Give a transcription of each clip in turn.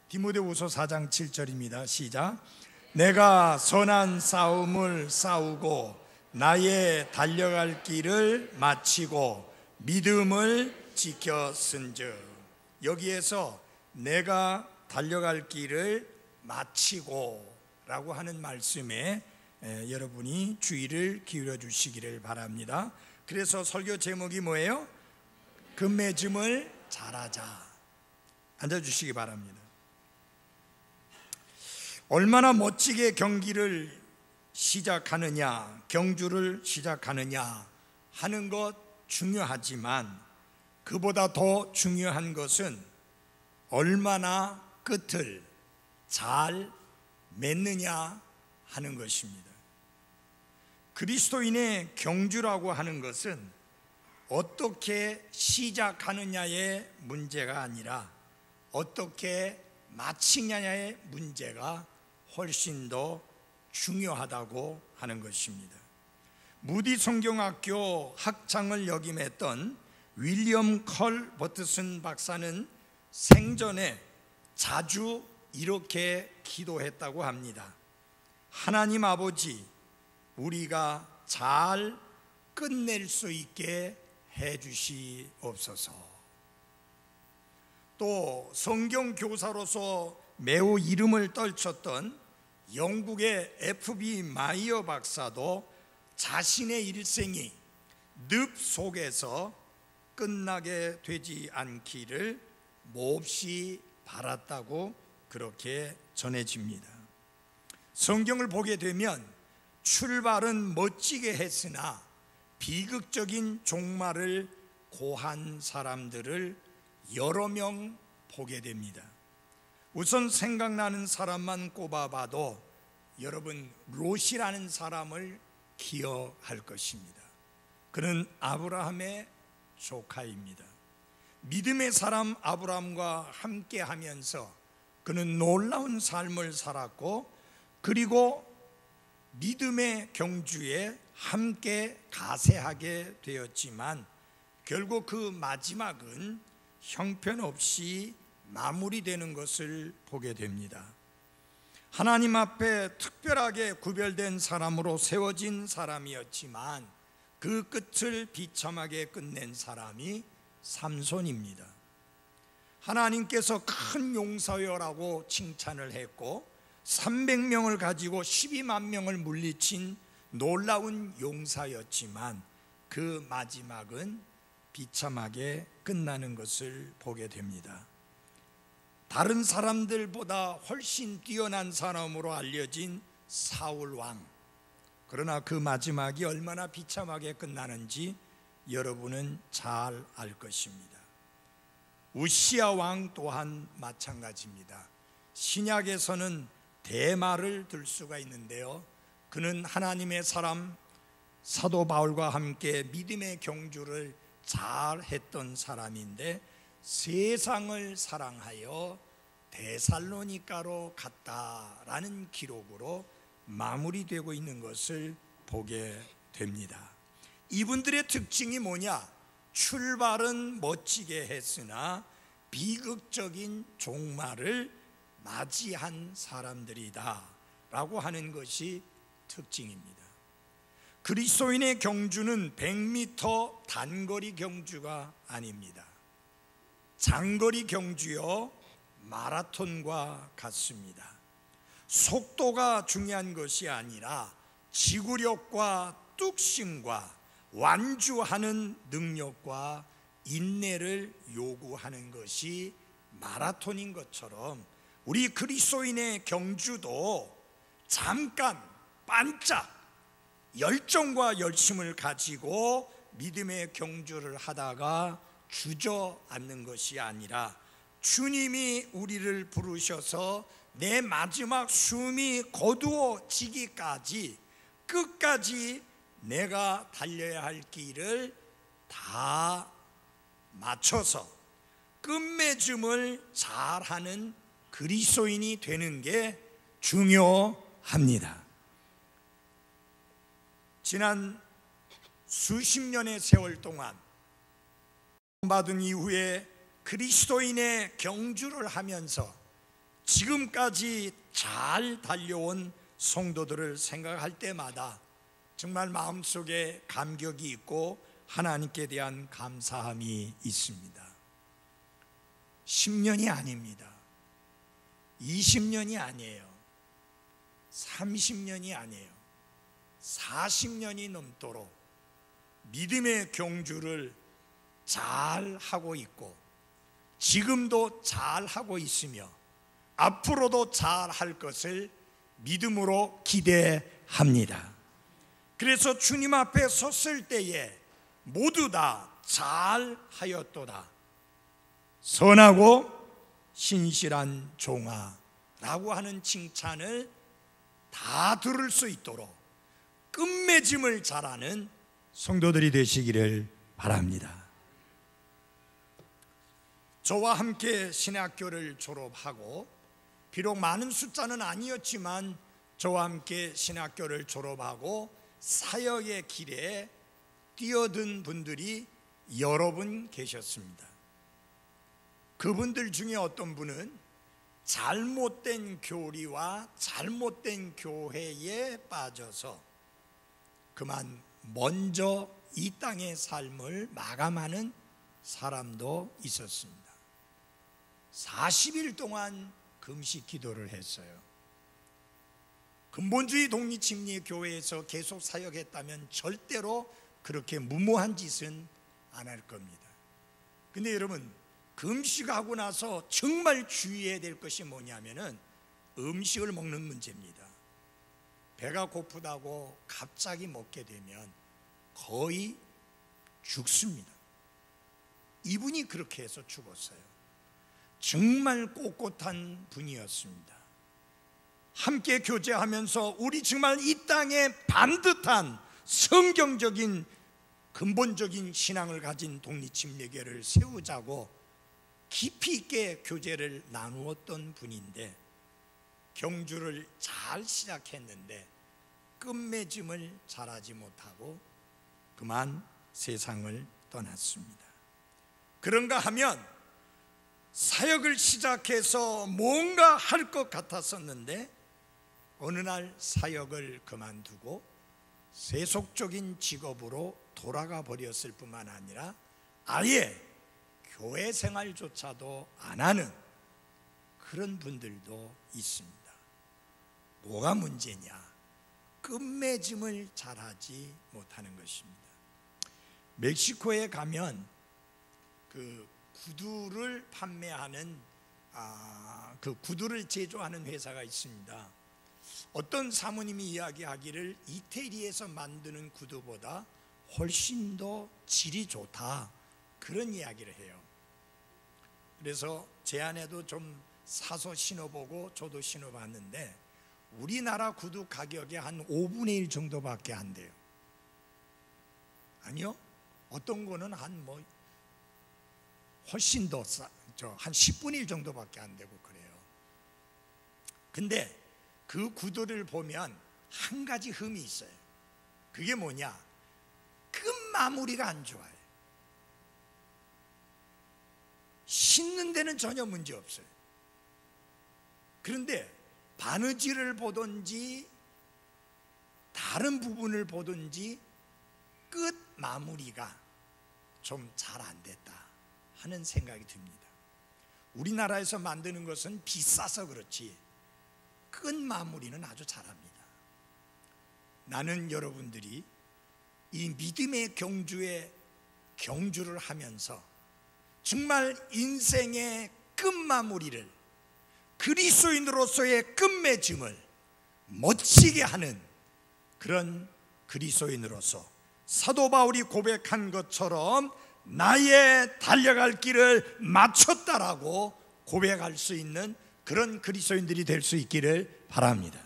디모데후서 4장 7절입니다. 시작. 내가 선한 싸움을 싸우고 나의 달려갈 길을 마치고 믿음을 지켰은즉. 여기에서 내가 달려갈 길을 마치고 라고 하는 말씀에 여러분이 주의를 기울여 주시기를 바랍니다. 그래서 설교 제목이 뭐예요? 금맺음을 잘하자. 앉아주시기 바랍니다. 얼마나 멋지게 경기를 시작하느냐, 경주를 시작하느냐 하는 것 중요하지만 그보다 더 중요한 것은 얼마나 끝을 잘 맺느냐 하는 것입니다. 그리스도인의 경주라고 하는 것은 어떻게 시작하느냐의 문제가 아니라 어떻게 마치느냐의 문제가 훨씬 더 중요하다고 하는 것입니다. 무디 성경학교 학장을 역임했던 윌리엄 컬 버트슨 박사는 생전에 자주 이렇게 기도했다고 합니다. 하나님 아버지, 우리가 잘 끝낼 수 있게 해 주시옵소서. 또 성경 교사로서 매우 이름을 떨쳤던 영국의 F.B. 마이어 박사도 자신의 일생이 늪 속에서 끝나게 되지 않기를 몹시 바랐다고 그렇게 전해집니다. 성경을 보게 되면 출발은 멋지게 했으나 비극적인 종말을 고한 사람들을 여러 명 보게 됩니다. 우선 생각나는 사람만 꼽아봐도 여러분, 롯이라는 사람을 기억할 것입니다. 그는 아브라함의 조카입니다. 믿음의 사람 아브라함과 함께 하면서 그는 놀라운 삶을 살았고, 그리고 믿음의 경주에 함께 가세하게 되었지만 결국 그 마지막은 형편없이 마무리되는 것을 보게 됩니다. 하나님 앞에 특별하게 구별된 사람으로 세워진 사람이었지만 그 끝을 비참하게 끝낸 사람이 삼손입니다. 하나님께서 큰 용사여라고 칭찬을 했고 300명을 가지고 12만 명을 물리친 놀라운 용사였지만 그 마지막은 비참하게 끝나는 것을 보게 됩니다. 다른 사람들보다 훨씬 뛰어난 사람으로 알려진 사울 왕, 그러나 그 마지막이 얼마나 비참하게 끝나는지 여러분은 잘 알 것입니다. 우시야 왕 또한 마찬가지입니다. 신약에서는 대마를 들 수가 있는데요, 그는 하나님의 사람 사도 바울과 함께 믿음의 경주를 잘 했던 사람인데 세상을 사랑하여 데살로니가로 갔다라는 기록으로 마무리되고 있는 것을 보게 됩니다. 이분들의 특징이 뭐냐? 출발은 멋지게 했으나 비극적인 종말을 맞이한 사람들이다 라고 하는 것이 특징입니다. 그리스도인의 경주는 100m 단거리 경주가 아닙니다. 장거리 경주요, 마라톤과 같습니다. 속도가 중요한 것이 아니라 지구력과 뚝심과 완주하는 능력과 인내를 요구하는 것이 마라톤인 것처럼 우리 그리스도인의 경주도 잠깐 반짝 열정과 열심을 가지고 믿음의 경주를 하다가 주저앉는 것이 아니라 주님이 우리를 부르셔서 내 마지막 숨이 거두어지기까지 끝까지 내가 달려야 할 길을 다 맞춰서 끝맺음을 잘하는 그리스도인이 되는 게 중요합니다. 지난 수십 년의 세월 동안 받은 이후에 그리스도인의 경주를 하면서 지금까지 잘 달려온 성도들을 생각할 때마다 정말 마음속에 감격이 있고 하나님께 대한 감사함이 있습니다. 10년이 아닙니다. 20년이 아니에요. 30년이 아니에요. 40년이 넘도록 믿음의 경주를 잘 하고 있고 지금도 잘 하고 있으며 앞으로도 잘 할 것을 믿음으로 기대합니다. 그래서 주님 앞에 섰을 때에 모두 다 잘하였도다, 선하고 신실한 종아라고 하는 칭찬을 다 들을 수 있도록 끝맺음을 잘하는 성도들이 되시기를 바랍니다. 저와 함께 신학교를 졸업하고 비록 많은 숫자는 아니었지만 저와 함께 신학교를 졸업하고 사역의 길에 뛰어든 분들이 여러 분 계셨습니다. 그분들 중에 어떤 분은 잘못된 교리와 잘못된 교회에 빠져서 그만 먼저 이 땅의 삶을 마감하는 사람도 있었습니다. 40일 동안 금식 기도를 했어요. 근본주의 독립침례교회에서 계속 사역했다면 절대로 그렇게 무모한 짓은 안 할 겁니다. 근데 여러분, 금식하고 나서 정말 주의해야 될 것이 뭐냐면은 음식을 먹는 문제입니다. 배가 고프다고 갑자기 먹게 되면 거의 죽습니다. 이분이 그렇게 해서 죽었어요. 정말 꼿꼿한 분이었습니다. 함께 교제하면서 우리 정말 이 땅에 반듯한 성경적인 근본적인 신앙을 가진 독립침례교회를 세우자고 깊이 있게 교제를 나누었던 분인데 경주를 잘 시작했는데 끝맺음을 잘하지 못하고 그만 세상을 떠났습니다. 그런가 하면 사역을 시작해서 뭔가 할 것 같았었는데 어느 날 사역을 그만두고 세속적인 직업으로 돌아가 버렸을 뿐만 아니라 아예 교회 생활조차도 안 하는 그런 분들도 있습니다. 뭐가 문제냐? 끝맺음을 잘하지 못하는 것입니다. 멕시코에 가면 그 구두를 판매하는 그 구두를 제조하는 회사가 있습니다. 어떤 사모님이 이야기하기를 이태리에서 만드는 구두보다 훨씬 더 질이 좋다, 그런 이야기를 해요. 그래서 제 아내도 좀 사서 신어보고 저도 신어봤는데 우리나라 구두 가격의 한 5분의 1 정도밖에 안 돼요. 아니요, 어떤 거는 한 훨씬 더 한 10분의 1 정도밖에 안 되고 그래요. 근데 그 구두를 보면 한 가지 흠이 있어요. 그게 뭐냐? 끝 마무리가 안 좋아요. 신는 데는 전혀 문제 없어요. 그런데 바느질을 보든지 다른 부분을 보든지 끝 마무리가 좀 잘 안 됐다 하는 생각이 듭니다. 우리나라에서 만드는 것은 비싸서 그렇지 끝 마무리는 아주 잘합니다. 나는 여러분들이 이 믿음의 경주를 하면서 정말 인생의 끝마무리를, 그리스도인으로서의 끝맺음을 멋지게 하는 그런 그리스도인으로서 사도 바울이 고백한 것처럼 나의 달려갈 길을 마쳤다라고 고백할 수 있는 그런 그리스도인들이 될 수 있기를 바랍니다.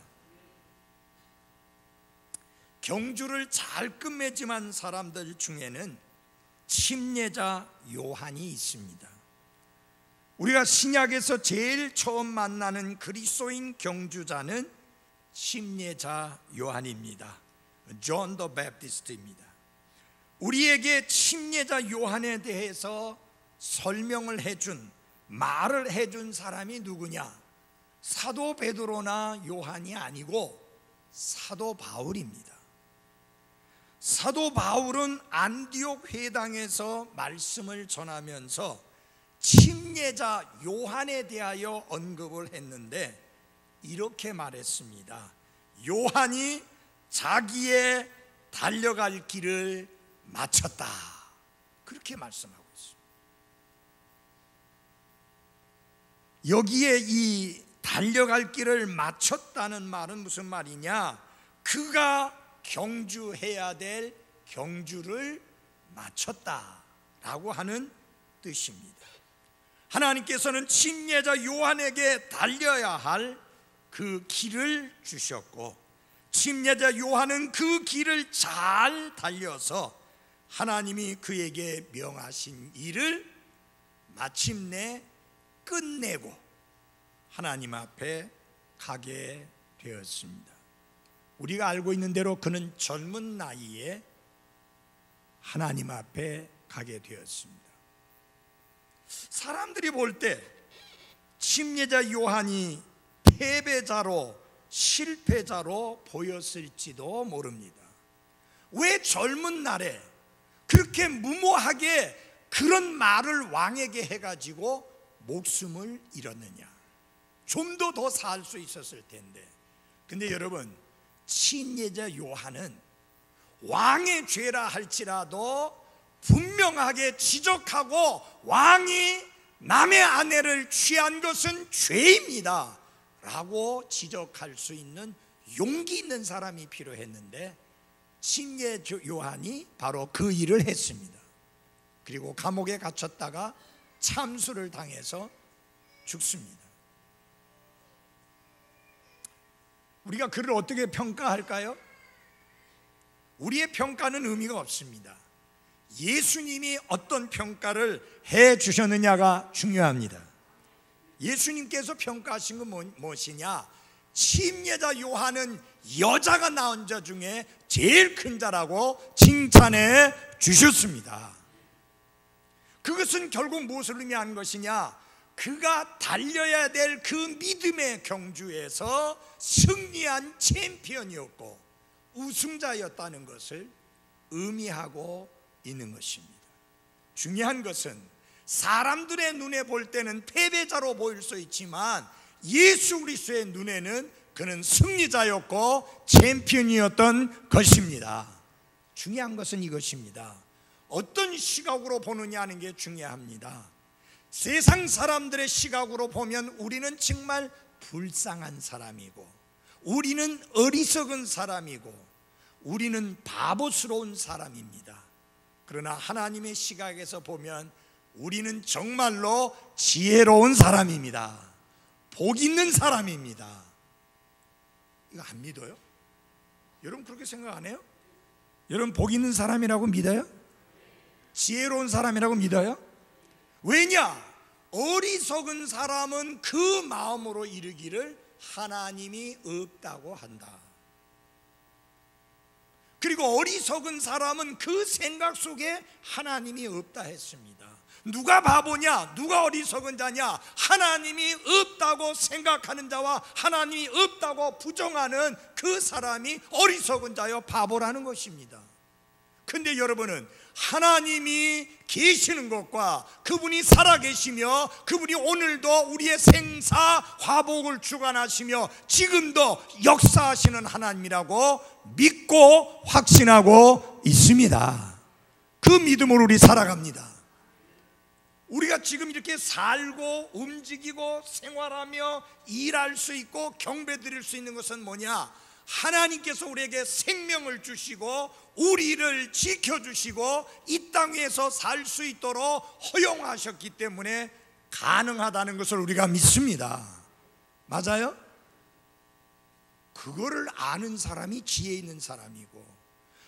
경주를 잘 끝맺음한 사람들 중에는 침례자 요한이 있습니다. 우리가 신약에서 제일 처음 만나는 그리스도인 경주자는 침례자 요한입니다. 존 더 베프티스트입니다. 우리에게 침례자 요한에 대해서 설명을 해준, 말을 해준 사람이 누구냐? 사도 베드로나 요한이 아니고 사도 바울입니다. 사도 바울은 안디옥 회당에서 말씀을 전하면서 침례자 요한에 대하여 언급을 했는데 이렇게 말했습니다. 요한이 자기의 달려갈 길을 마쳤다. 그렇게 말씀하고 있습니다. 여기에 이 달려갈 길을 마쳤다는 말은 무슨 말이냐? 그가 경주해야 될 경주를 마쳤다라고 하는 뜻입니다. 하나님께서는 침례자 요한에게 달려야 할 그 길을 주셨고, 침례자 요한은 그 길을 잘 달려서 하나님이 그에게 명하신 일을 마침내 끝내고 하나님 앞에 가게 되었습니다. 우리가 알고 있는 대로 그는 젊은 나이에 하나님 앞에 가게 되었습니다. 사람들이 볼 때 침례자 요한이 패배자로, 실패자로 보였을지도 모릅니다. 왜 젊은 날에 그렇게 무모하게 그런 말을 왕에게 해가지고 목숨을 잃었느냐? 좀 더 살 수 있었을 텐데. 근데 여러분, 침례자 요한은 왕의 죄라 할지라도 분명하게 지적하고 왕이 남의 아내를 취한 것은 죄입니다 라고 지적할 수 있는 용기 있는 사람이 필요했는데, 침례자 요한이 바로 그 일을 했습니다. 그리고 감옥에 갇혔다가 참수를 당해서 죽습니다. 우리가 그를 어떻게 평가할까요? 우리의 평가는 의미가 없습니다. 예수님이 어떤 평가를 해 주셨느냐가 중요합니다. 예수님께서 평가하신 건 무엇이냐? 침례자 요한은 여자가 낳은 자 중에 제일 큰 자라고 칭찬해 주셨습니다. 그것은 결국 무엇을 의미하는 것이냐? 그가 달려야 될 그 믿음의 경주에서 승리한 챔피언이었고 우승자였다는 것을 의미하고 있는 것입니다. 중요한 것은 사람들의 눈에 볼 때는 패배자로 보일 수 있지만 예수 그리스도의 눈에는 그는 승리자였고 챔피언이었던 것입니다. 중요한 것은 이것입니다. 어떤 시각으로 보느냐 하는 게 중요합니다. 세상 사람들의 시각으로 보면 우리는 정말 불쌍한 사람이고, 우리는 어리석은 사람이고, 우리는 바보스러운 사람입니다. 그러나 하나님의 시각에서 보면 우리는 정말로 지혜로운 사람입니다. 복 있는 사람입니다. 이거 안 믿어요? 여러분 그렇게 생각 안 해요? 여러분 복 있는 사람이라고 믿어요? 지혜로운 사람이라고 믿어요? 왜냐? 어리석은 사람은 그 마음으로 이르기를 하나님이 없다고 한다. 그리고 어리석은 사람은 그 생각 속에 하나님이 없다 했습니다. 누가 바보냐? 누가 어리석은 자냐? 하나님이 없다고 생각하는 자와 하나님이 없다고 부정하는 그 사람이 어리석은 자요 바보라는 것입니다. 근데 여러분은 하나님이 계시는 것과 그분이 살아계시며 그분이 오늘도 우리의 생사 화복을 주관하시며 지금도 역사하시는 하나님이라고 믿고 확신하고 있습니다. 그 믿음으로 우리 살아갑니다. 우리가 지금 이렇게 살고 움직이고 생활하며 일할 수 있고 경배드릴 수 있는 것은 뭐냐? 하나님께서 우리에게 생명을 주시고 우리를 지켜주시고 이 땅에서 살 수 있도록 허용하셨기 때문에 가능하다는 것을 우리가 믿습니다. 맞아요? 그거를 아는 사람이 지혜 있는 사람이고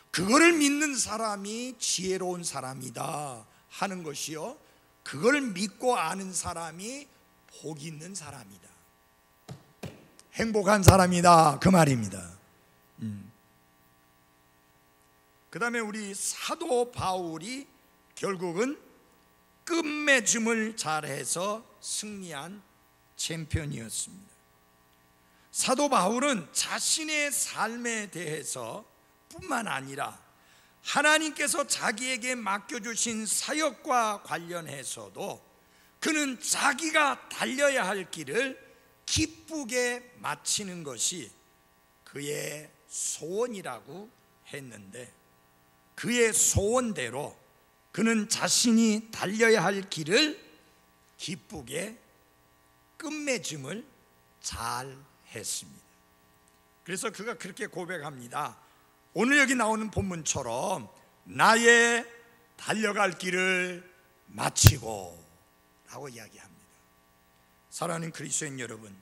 그거를 믿는 사람이 지혜로운 사람이다 하는 것이요, 그걸 믿고 아는 사람이 복 있는 사람이다, 행복한 사람이다, 그 말입니다. 그 다음에 우리 사도 바울이 결국은 끝맺음을 잘해서 승리한 챔피언이었습니다. 사도 바울은 자신의 삶에 대해서 뿐만 아니라 하나님께서 자기에게 맡겨주신 사역과 관련해서도 그는 자기가 달려야 할 길을 기쁘게 마치는 것이 그의 소원이라고 했는데, 그의 소원대로 그는 자신이 달려야 할 길을 기쁘게 끝맺음을 잘 했습니다. 그래서 그가 그렇게 고백합니다. 오늘 여기 나오는 본문처럼 나의 달려갈 길을 마치고 라고 이야기합니다. 사랑하는 그리스도인 여러분,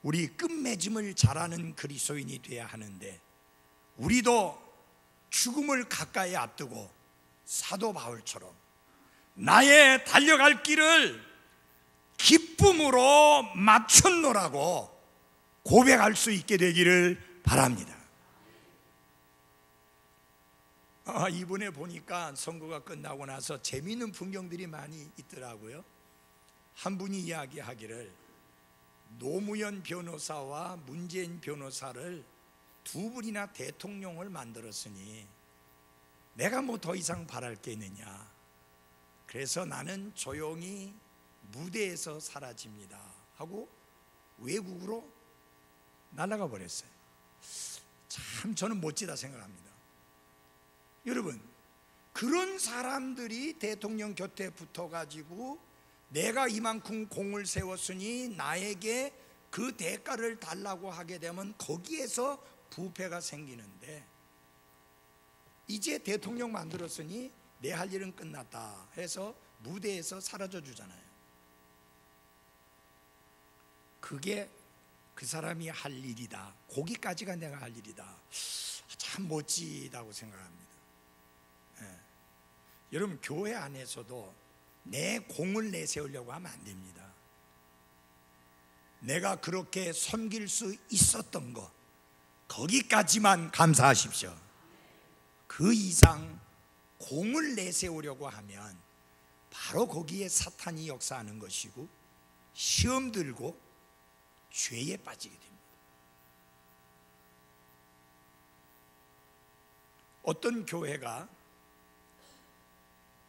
우리 끝맺음을 잘하는 그리스도인이 되어야 하는데, 우리도 죽음을 가까이 앞두고 사도 바울처럼 나의 달려갈 길을 기쁨으로 마쳤노라고 고백할 수 있게 되기를 바랍니다. 이번에 보니까 선거가 끝나고 나서 재미있는 풍경들이 많이 있더라고요. 한 분이 이야기하기를 노무현 변호사와 문재인 변호사를 두 분이나 대통령을 만들었으니 내가 뭐 더 이상 바랄 게 있느냐, 그래서 나는 조용히 무대에서 사라집니다 하고 외국으로 날아가 버렸어요. 참 저는 멋지다 생각합니다. 여러분, 그런 사람들이 대통령 곁에 붙어가지고 내가 이만큼 공을 세웠으니 나에게 그 대가를 달라고 하게 되면 거기에서 부패가 생기는데, 이제 대통령 만들었으니 내 할 일은 끝났다 해서 무대에서 사라져 주잖아요. 그게 그 사람이 할 일이다, 거기까지가 내가 할 일이다. 참 멋지다고 생각합니다. 여러분, 교회 안에서도 내 공을 내세우려고 하면 안 됩니다. 내가 그렇게 섬길 수 있었던 것, 거기까지만 감사하십시오. 그 이상 공을 내세우려고 하면 바로 거기에 사탄이 역사하는 것이고 시험 들고 죄에 빠지게 됩니다. 어떤 교회가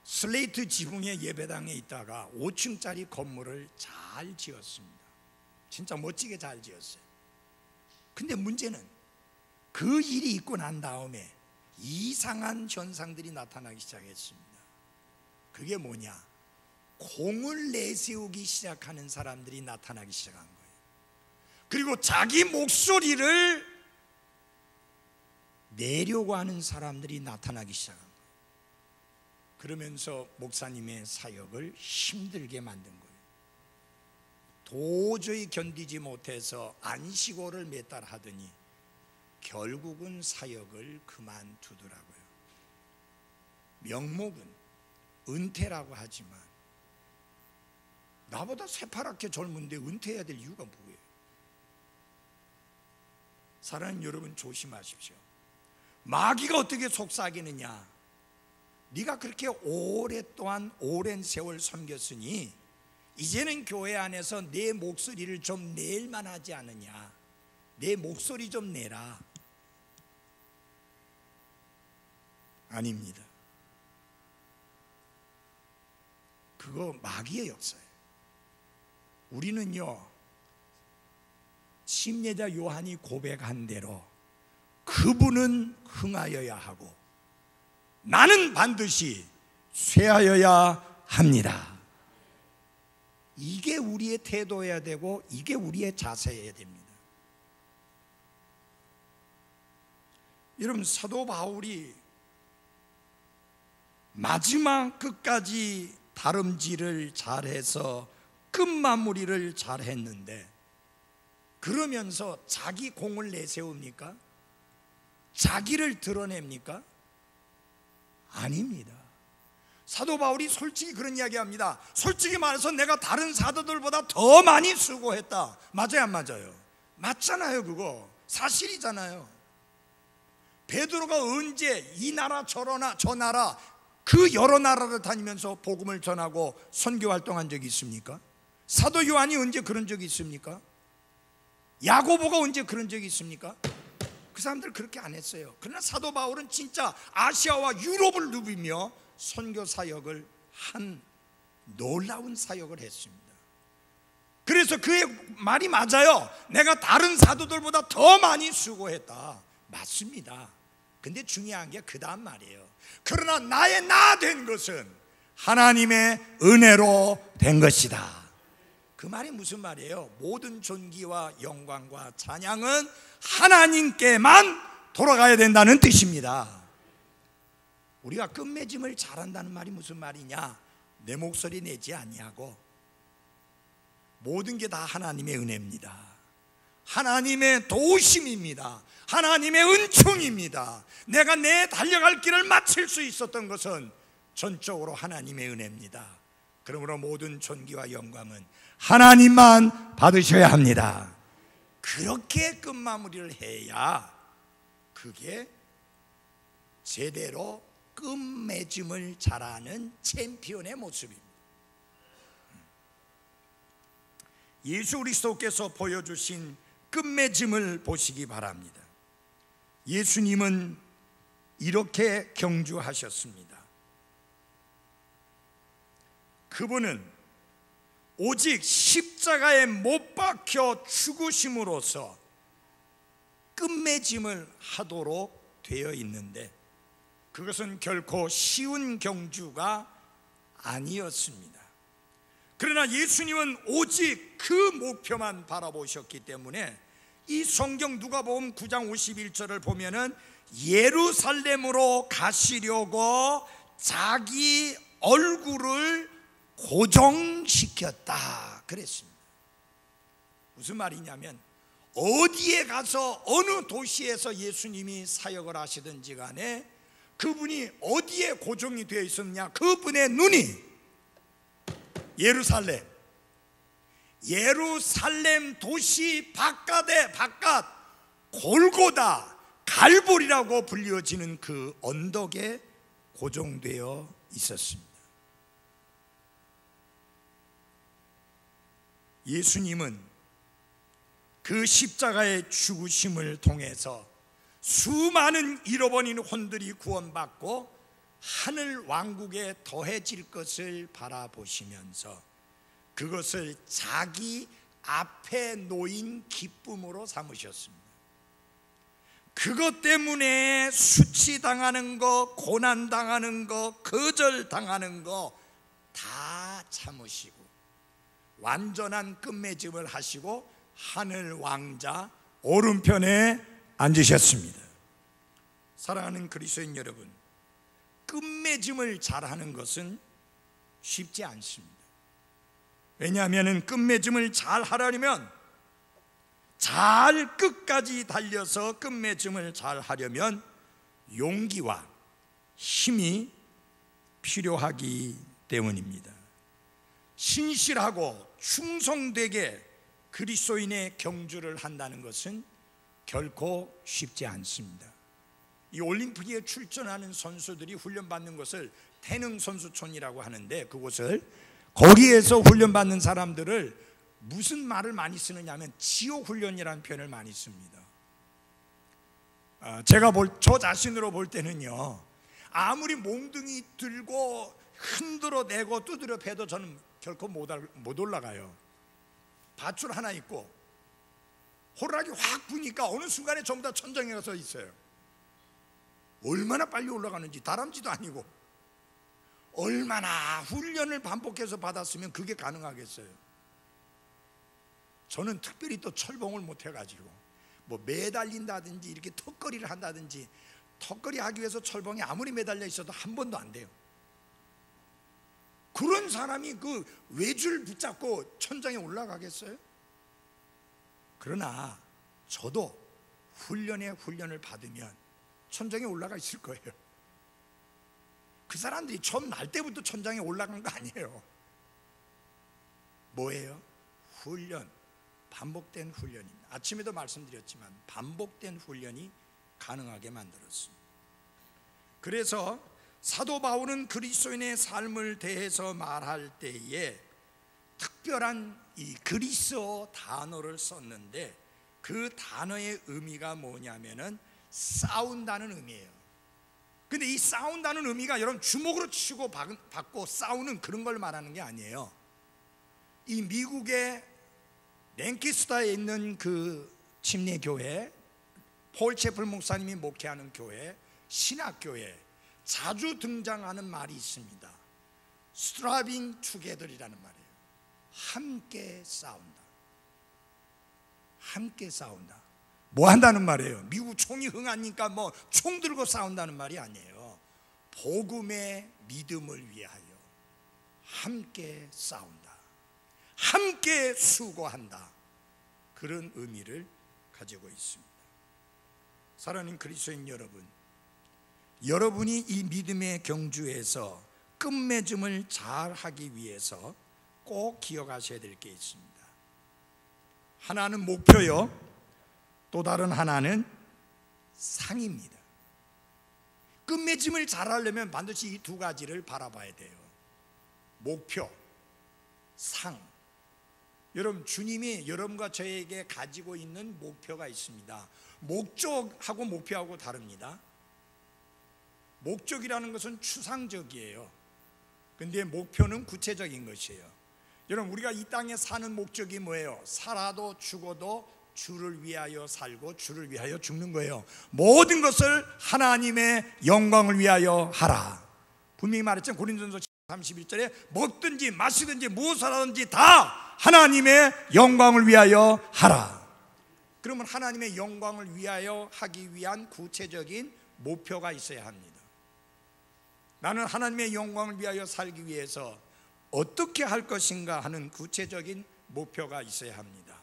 슬레이트 지붕의 예배당에 있다가 5층짜리 건물을 잘 지었습니다. 진짜 멋지게 잘 지었어요. 근데 문제는 그 일이 있고 난 다음에 이상한 현상들이 나타나기 시작했습니다. 그게 뭐냐? 공을 내세우기 시작하는 사람들이 나타나기 시작한 거예요. 그리고 자기 목소리를 내려고 하는 사람들이 나타나기 시작한 거예요. 그러면서 목사님의 사역을 힘들게 만든 거예요. 도저히 견디지 못해서 안식오를 몇 달 하더니 결국은 사역을 그만두더라고요. 명목은 은퇴라고 하지만 나보다 새파랗게 젊은데 은퇴해야 될 이유가 뭐예요? 사랑하는 여러분, 조심하십시오. 마귀가 어떻게 속삭이느냐? 네가 그렇게 오랫동안 오랜 세월 섬겼으니 이제는 교회 안에서 내 목소리를 좀 낼 만하지 않느냐, 내 목소리 좀 내라. 아닙니다. 그거 마귀의 역사예요. 우리는요, 침례자 요한이 고백한 대로 그분은 흥하여야 하고 나는 반드시 쇠하여야 합니다. 이게 우리의 태도여야 되고 이게 우리의 자세여야 됩니다. 여러분, 사도 바울이 마지막 끝까지 다름질을 잘해서 끝마무리를 잘했는데, 그러면서 자기 공을 내세웁니까? 자기를 드러냅니까? 아닙니다. 사도 바울이 솔직히 그런 이야기합니다. 솔직히 말해서 내가 다른 사도들보다 더 많이 수고했다. 맞아요, 안 맞아요? 맞잖아요. 그거 사실이잖아요. 베드로가 언제 이 나라 저 나라 그 여러 나라를 다니면서 복음을 전하고 선교 활동한 적이 있습니까? 사도 요한이 언제 그런 적이 있습니까? 야고보가 언제 그런 적이 있습니까? 그 사람들 그렇게 안 했어요. 그러나 사도 바울은 진짜 아시아와 유럽을 누비며 선교 사역을 한 놀라운 사역을 했습니다. 그래서 그의 말이 맞아요. 내가 다른 사도들보다 더 많이 수고했다. 맞습니다. 근데 중요한 게 그 다음 말이에요. 그러나 나의 나 된 것은 하나님의 은혜로 된 것이다. 그 말이 무슨 말이에요? 모든 존귀와 영광과 찬양은 하나님께만 돌아가야 된다는 뜻입니다. 우리가 끝맺음을 잘한다는 말이 무슨 말이냐? 내 목소리 내지 아니하고 모든 게 다 하나님의 은혜입니다. 하나님의 도우심입니다. 하나님의 은총입니다. 내가 내 달려갈 길을 마칠 수 있었던 것은 전적으로 하나님의 은혜입니다. 그러므로 모든 존귀와 영광은 하나님만 받으셔야 합니다. 그렇게 끝마무리를 해야 그게 제대로 끝맺음을 잘하는 챔피언의 모습입니다. 예수 그리스도께서 보여주신 끝맺음을 보시기 바랍니다. 예수님은 이렇게 경주하셨습니다. 그분은 오직 십자가에 못 박혀 죽으심으로써 끝맺음을 하도록 되어 있는데 그것은 결코 쉬운 경주가 아니었습니다. 그러나 예수님은 오직 그 목표만 바라보셨기 때문에 이 성경 누가복음 9장 51절을 보면은 예루살렘으로 가시려고 자기 얼굴을 고정시켰다 그랬습니다. 무슨 말이냐면 어디에 가서 어느 도시에서 예수님이 사역을 하시든지 간에 그분이 어디에 고정이 되어 있었느냐? 그분의 눈이 예루살렘 도시 바깥 골고다 갈보리라고 불려지는 그 언덕에 고정되어 있었습니다. 예수님은 그 십자가의 죽으심을 통해서 수많은 잃어버린 혼들이 구원받고 하늘 왕국에 더해질 것을 바라보시면서 그것을 자기 앞에 놓인 기쁨으로 삼으셨습니다. 그것 때문에 수치당하는 거, 고난당하는 거, 거절당하는 거 다 참으시고 완전한 끝맺음을 하시고 하늘 왕자 오른편에 앉으셨습니다. 사랑하는 그리스도인 여러분, 끝맺음을 잘하는 것은 쉽지 않습니다. 왜냐하면 끝맺음을 잘 하려면 잘 끝까지 달려서 끝맺음을 잘 하려면 용기와 힘이 필요하기 때문입니다. 신실하고 충성되게 그리스도인의 경주를 한다는 것은 결코 쉽지 않습니다. 이 올림픽에 출전하는 선수들이 훈련받는 것을 태능 선수촌이라고 하는데 그곳을 거기에서 훈련받는 사람들을 무슨 말을 많이 쓰느냐 하면 지옥 훈련이라는 표현을 많이 씁니다. 제가 저 자신으로 볼 때는요, 아무리 몽둥이 들고 흔들어내고 두드려 패도 저는 결코 못 올라가요. 밧줄 하나 있고 호루라기 확 부니까 어느 순간에 전부 다 천장에 가서 있어요. 얼마나 빨리 올라가는지, 다람쥐도 아니고 얼마나 훈련을 반복해서 받았으면 그게 가능하겠어요. 저는 특별히 또 철봉을 못 해가지고 뭐 매달린다든지 이렇게 턱걸이를 한다든지, 턱걸이 하기 위해서 철봉에 아무리 매달려 있어도 한 번도 안 돼요. 그런 사람이 그 외줄 붙잡고 천장에 올라가겠어요? 그러나 저도 훈련을 받으면 천장에 올라가 있을 거예요. 그 사람들이 처음 날 때부터 천장에 올라간 거 아니에요. 뭐예요? 훈련, 반복된 훈련입니다. 아침에도 말씀드렸지만 반복된 훈련이 가능하게 만들었습니다. 그래서 사도 바울은 그리스도인의 삶을 대해서 말할 때에 특별한 이 그리스어 단어를 썼는데 그 단어의 의미가 뭐냐면은 싸운다는 의미예요. 근데 이 싸운다는 의미가 여러분 주먹으로 치고 받고 싸우는 그런 걸 말하는 게 아니에요. 이 미국의 랭키스타에 있는 그 침례교회, 폴 채플 목사님이 목회하는 교회, 신학교에 자주 등장하는 말이 있습니다. Striving together이라는 말이에요. 함께 싸운다. 함께 싸운다. 뭐 한다는 말이에요? 미국 총이 흥하니까 뭐 총 들고 싸운다는 말이 아니에요. 복음의 믿음을 위하여 함께 싸운다. 함께 수고한다. 그런 의미를 가지고 있습니다. 사랑하는 그리스도인 여러분, 여러분이 이 믿음의 경주에서 끝맺음을 잘 하기 위해서 꼭 기억하셔야 될 게 있습니다. 하나는 목표요, 또 다른 하나는 상입니다. 끝맺음을 잘 하려면 반드시 이 두 가지를 바라봐야 돼요. 목표, 상. 여러분, 주님이 여러분과 저에게 가지고 있는 목표가 있습니다. 목적하고 목표하고 다릅니다. 목적이라는 것은 추상적이에요. 근데 목표는 구체적인 것이에요. 여러분, 우리가 이 땅에 사는 목적이 뭐예요? 살아도 죽어도 주를 위하여 살고 주를 위하여 죽는 거예요. 모든 것을 하나님의 영광을 위하여 하라. 분명히 말했죠. 고린도전서 31절에 먹든지 마시든지 무엇을 하든지 다 하나님의 영광을 위하여 하라. 그러면 하나님의 영광을 위하여 하기 위한 구체적인 목표가 있어야 합니다. 나는 하나님의 영광을 위하여 살기 위해서 어떻게 할 것인가 하는 구체적인 목표가 있어야 합니다.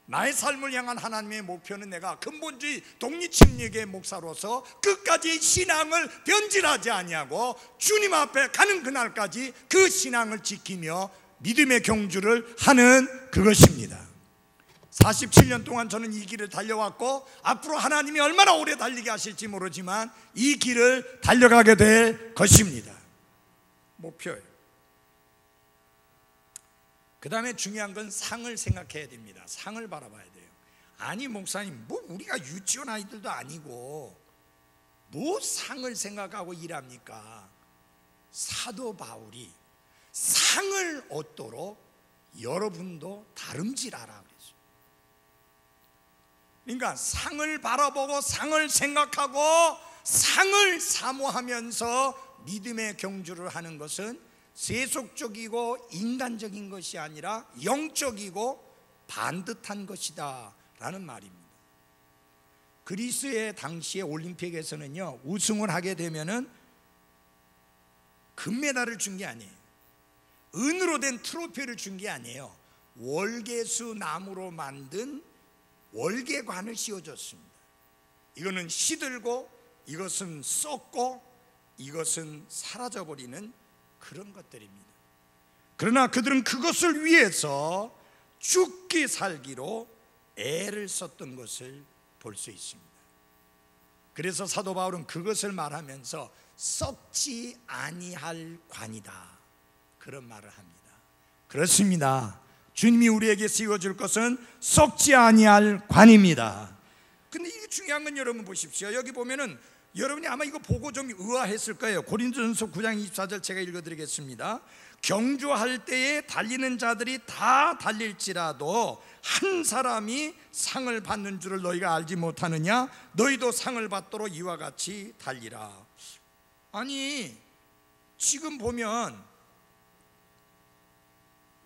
나의 삶을 향한 하나님의 목표는 내가 근본주의 독립침략의 목사로서 끝까지 신앙을 변질하지 아니하고 주님 앞에 가는 그날까지 그 신앙을 지키며 믿음의 경주를 하는 그것입니다. 47년 동안 저는 이 길을 달려왔고 앞으로 하나님이 얼마나 오래 달리게 하실지 모르지만 이 길을 달려가게 될 것입니다. 목표예요. 그 다음에 중요한 건 상을 생각해야 됩니다. 상을 바라봐야 돼요. 아니 목사님, 뭐 우리가 유치원 아이들도 아니고 뭐 상을 생각하고 일합니까? 사도 바울이 상을 얻도록 여러분도 다름질하라 그랬어요. 그러니까 상을 바라보고 상을 생각하고 상을 사모하면서 믿음의 경주를 하는 것은 세속적이고 인간적인 것이 아니라 영적이고 반듯한 것이다 라는 말입니다. 그리스의 당시의 올림픽에서는요, 우승을 하게 되면은 금메달을 준 게 아니에요. 은으로 된 트로피를 준 게 아니에요. 월계수 나무로 만든 월계관을 씌워줬습니다. 이거는 시들고 이것은 썩고 이것은 사라져버리는 그런 것들입니다. 그러나 그들은 그것을 위해서 죽기 살기로 애를 썼던 것을 볼 수 있습니다. 그래서 사도 바울은 그것을 말하면서 썩지 아니할 관이다 그런 말을 합니다. 그렇습니다. 주님이 우리에게 씌워줄 것은 썩지 아니할 관입니다. 근데 이게 중요한 건 여러분 보십시오. 여기 보면은 여러분이 아마 이거 보고 좀 의아했을 거예요. 고린도전서 9장 24절 제가 읽어드리겠습니다. 경주할 때에 달리는 자들이 다 달릴지라도 한 사람이 상을 받는 줄을 너희가 알지 못하느냐? 너희도 상을 받도록 이와 같이 달리라. 아니 지금 보면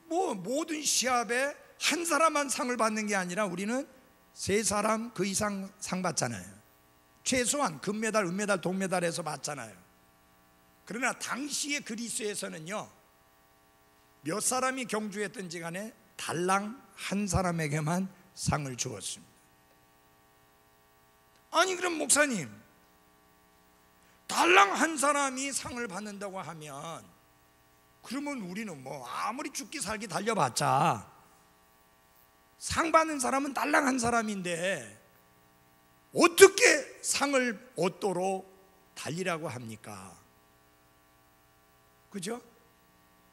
뭐 모든 시합에 한 사람만 상을 받는 게 아니라 우리는 세 사람 그 이상 상 받잖아요. 최소한 금메달, 은메달, 동메달에서 받잖아요. 그러나 당시의 그리스에서는요, 몇 사람이 경주했든지 간에 달랑 한 사람에게만 상을 주었습니다. 아니 그럼 목사님, 달랑 한 사람이 상을 받는다고 하면 그러면 우리는 뭐 아무리 죽기 살기 달려봤자 상 받는 사람은 달랑 한 사람인데 어떻게 상을 얻도록 달리라고 합니까? 그죠?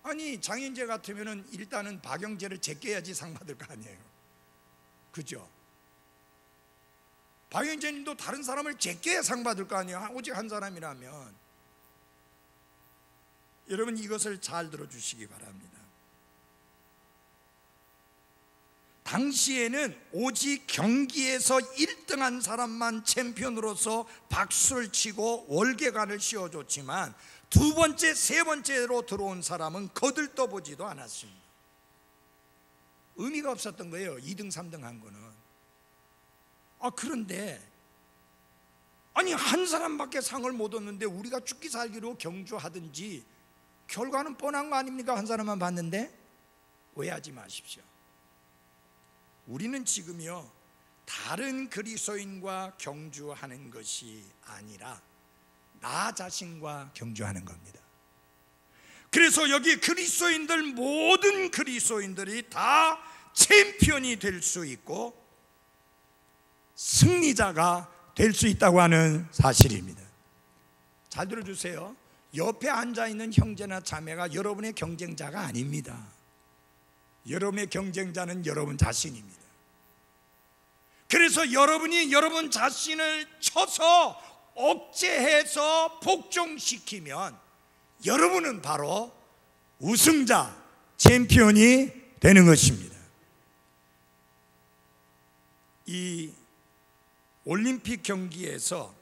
아니 장윤재 같으면은 일단은 박영재를 제껴야지 상 받을 거 아니에요. 그죠? 박영재님도 다른 사람을 제껴야 상 받을 거 아니에요. 오직 한 사람이라면. 여러분, 이것을 잘 들어주시기 바랍니다. 당시에는 오직 경기에서 1등한 사람만 챔피언으로서 박수를 치고 월계관을 씌워줬지만 두 번째, 세 번째로 들어온 사람은 거들떠보지도 않았습니다. 의미가 없었던 거예요, 2등, 3등 한 거는. 그런데 아니, 한 사람밖에 상을 못 얻는데 우리가 죽기 살기로 경주하든지 결과는 뻔한 거 아닙니까? 한 사람만 봤는데. 오해하지 마십시오. 우리는 지금요, 다른 그리스도인과 경주하는 것이 아니라 나 자신과 경주하는 겁니다. 그래서 여기 그리스도인들, 모든 그리스도인들이 다 챔피언이 될 수 있고 승리자가 될 수 있다고 하는 사실입니다. 잘 들어주세요. 옆에 앉아있는 형제나 자매가 여러분의 경쟁자가 아닙니다. 여러분의 경쟁자는 여러분 자신입니다. 그래서 여러분이 여러분 자신을 쳐서 억제해서 복종시키면 여러분은 바로 우승자, 챔피언이 되는 것입니다. 이 올림픽 경기에서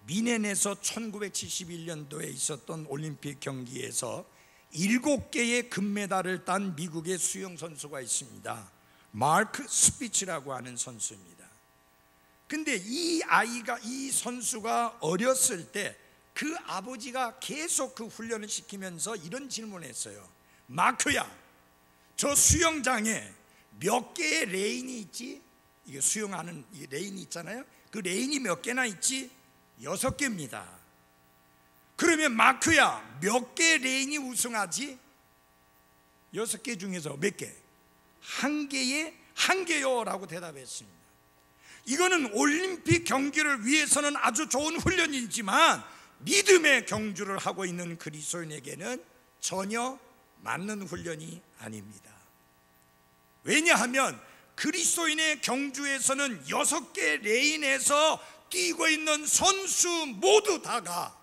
미넨에서 1971년도에 있었던 올림픽 경기에서 7개의 금메달을 딴 미국의 수영 선수가 있습니다. 마크 스피츠라고 하는 선수입니다. 근데 이 선수가 어렸을 때 그 아버지가 계속 그 훈련을 시키면서 이런 질문을 했어요. 마크야, 저 수영장에 몇 개의 레인이 있지? 이게 수영하는 이 레인이 있잖아요. 그 레인이 몇 개나 있지? 6개입니다. 그러면 마크야, 몇 개 레인이 우승하지? 6개 중에서 몇 개? 한 개요 라고 대답했습니다. 이거는 올림픽 경기를 위해서는 아주 좋은 훈련이지만 믿음의 경주를 하고 있는 그리스도인에게는 전혀 맞는 훈련이 아닙니다. 왜냐하면 그리스도인의 경주에서는 6개 레인에서 뛰고 있는 선수 모두 다가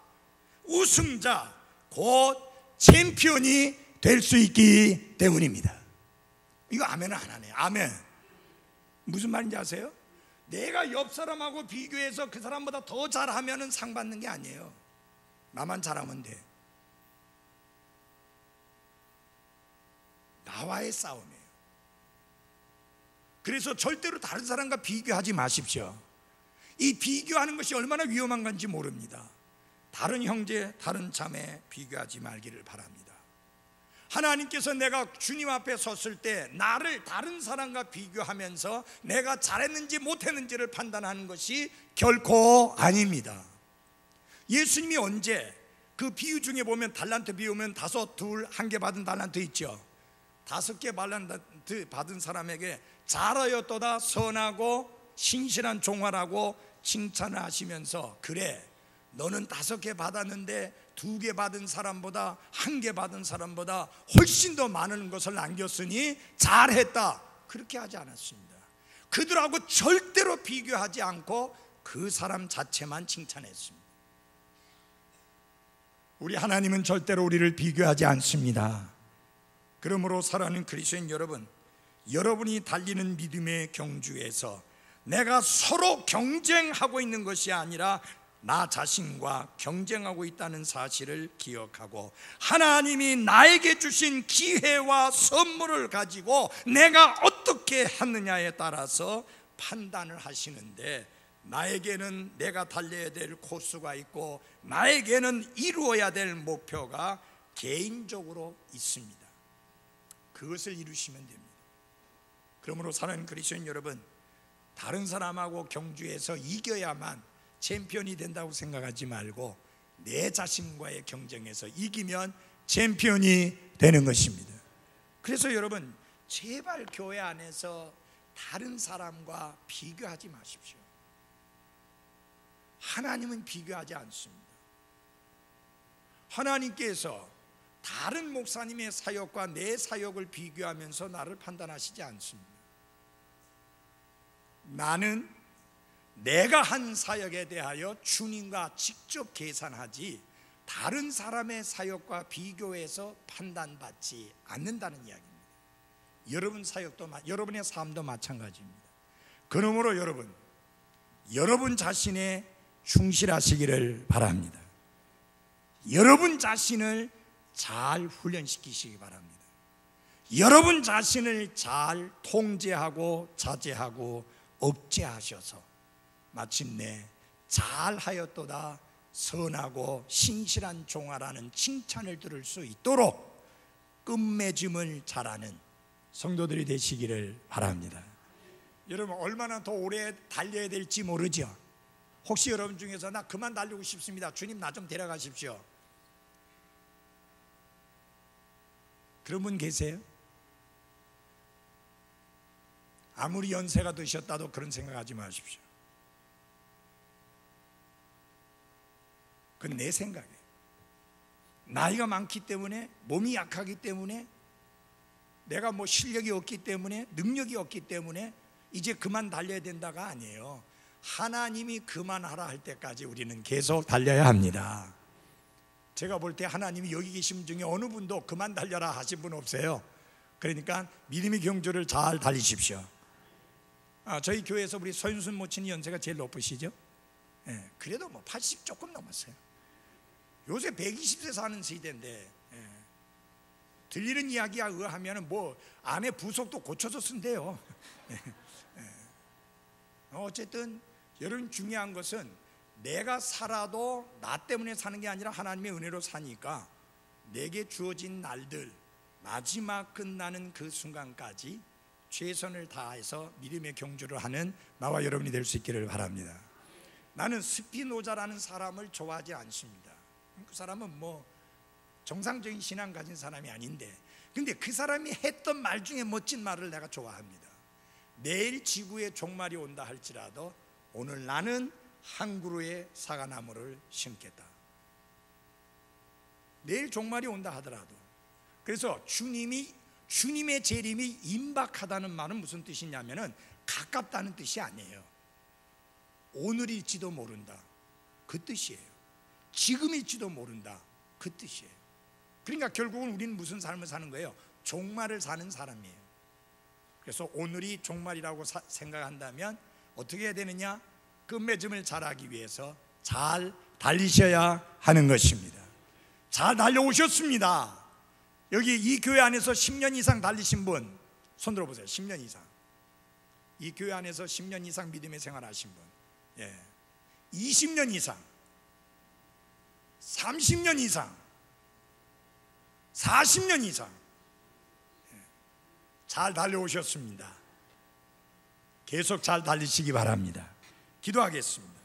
우승자, 곧 챔피언이 될 수 있기 때문입니다. 이거 아멘은 안 하네요. 아멘. 무슨 말인지 아세요? 내가 옆 사람하고 비교해서 그 사람보다 더 잘하면 상 받는 게 아니에요. 나만 잘하면 돼. 나와의 싸움이에요. 그래서 절대로 다른 사람과 비교하지 마십시오. 이 비교하는 것이 얼마나 위험한 건지 모릅니다. 다른 형제, 다른 자매 비교하지 말기를 바랍니다. 하나님께서 내가 주님 앞에 섰을 때 나를 다른 사람과 비교하면서 내가 잘했는지 못했는지를 판단하는 것이 결코 아닙니다. 예수님이 언제 그 비유 중에 보면 달란트 비유면 5, 2, 1개 받은 달란트 있죠. 5개 달란트 받은 사람에게 잘하였도다 선하고 신실한 종아라고 칭찬을 하시면서, 그래 너는 5개 받았는데 2개 받은 사람보다 1개 받은 사람보다 훨씬 더 많은 것을 남겼으니 잘했다, 그렇게 하지 않았습니다. 그들하고 절대로 비교하지 않고 그 사람 자체만 칭찬했습니다. 우리 하나님은 절대로 우리를 비교하지 않습니다. 그러므로 사랑하는 그리스도인 여러분, 여러분이 달리는 믿음의 경주에서 내가 서로 경쟁하고 있는 것이 아니라 나 자신과 경쟁하고 있다는 사실을 기억하고 하나님이 나에게 주신 기회와 선물을 가지고 내가 어떻게 하느냐에 따라서 판단을 하시는데, 나에게는 내가 달려야 될 코스가 있고 나에게는 이루어야 될 목표가 개인적으로 있습니다. 그것을 이루시면 됩니다. 그러므로 사랑하는 그리스도인 여러분, 다른 사람하고 경주에서 이겨야만 챔피언이 된다고 생각하지 말고 내 자신과의 경쟁에서 이기면 챔피언이 되는 것입니다. 그래서 여러분, 제발 교회 안에서 다른 사람과 비교하지 마십시오. 하나님은 비교하지 않습니다. 하나님께서 다른 목사님의 사역과 내 사역을 비교하면서 나를 판단하시지 않습니다. 나는 내가 한 사역에 대하여 주님과 직접 계산하지 다른 사람의 사역과 비교해서 판단받지 않는다는 이야기입니다. 여러분 사역도, 여러분의 삶도 마찬가지입니다. 그러므로 여러분 자신에 충실하시기를 바랍니다. 여러분 자신을 잘 훈련시키시기 바랍니다. 여러분 자신을 잘 통제하고 자제하고 억제하셔서 마침내 잘하였도다 선하고 신실한 종아라는 칭찬을 들을 수 있도록 끝맺음을 잘하는 성도들이 되시기를 바랍니다. 여러분 얼마나 더 오래 달려야 될지 모르죠. 혹시 여러분 중에서 나 그만 달리고 싶습니다, 주님 나 좀 데려가십시오, 그런 분 계세요? 아무리 연세가 드셨다도 그런 생각하지 마십시오. 그건 내 생각이에요. 나이가 많기 때문에, 몸이 약하기 때문에, 내가 뭐 실력이 없기 때문에, 능력이 없기 때문에 이제 그만 달려야 된다가 아니에요. 하나님이 그만하라 할 때까지 우리는 계속 달려야 합니다. 제가 볼 때 하나님이 여기 계신 분 중에 어느 분도 그만 달려라 하신 분 없어요. 그러니까 믿음의 경주를 잘 달리십시오. 저희 교회에서 우리 서윤순 모친이 연세가 제일 높으시죠? 그래도 뭐 80 조금 넘었어요. 요새 120세 사는 시대인데, 들리는 이야기에 의하면 뭐 안에 부속도 고쳐서 쓴대요. 어쨌든 여러분 중요한 것은 내가 살아도 나 때문에 사는 게 아니라 하나님의 은혜로 사니까 내게 주어진 날들, 마지막 끝나는 그 순간까지 최선을 다해서 믿음의 경주를 하는 나와 여러분이 될 수 있기를 바랍니다. 나는 스피노자라는 사람을 좋아하지 않습니다. 그 사람은 뭐 정상적인 신앙 가진 사람이 아닌데, 근데 그 사람이 했던 말 중에 멋진 말을 내가 좋아합니다. 내일 지구에 종말이 온다 할지라도 오늘 나는 한 그루의 사과나무를 심겠다. 내일 종말이 온다 하더라도. 그래서 주님의 재림이 임박하다는 말은 무슨 뜻이냐면은 가깝다는 뜻이 아니에요. 오늘일지도 모른다, 그 뜻이에요. 지금일지도 모른다, 그 뜻이에요. 그러니까 결국은 우리는 무슨 삶을 사는 거예요? 종말을 사는 사람이에요. 그래서 오늘이 종말이라고 생각한다면 어떻게 해야 되느냐? 끝맺음을 잘하기 위해서 잘 달리셔야 하는 것입니다. 잘 달려오셨습니다. 여기 이 교회 안에서 10년 이상 달리신 분 손 들어보세요. 10년 이상. 이 교회 안에서 10년 이상 믿음의 생활하신 분, 20년 이상, 30년 이상, 40년 이상 잘 달려오셨습니다. 계속 잘 달리시기 바랍니다. 기도하겠습니다.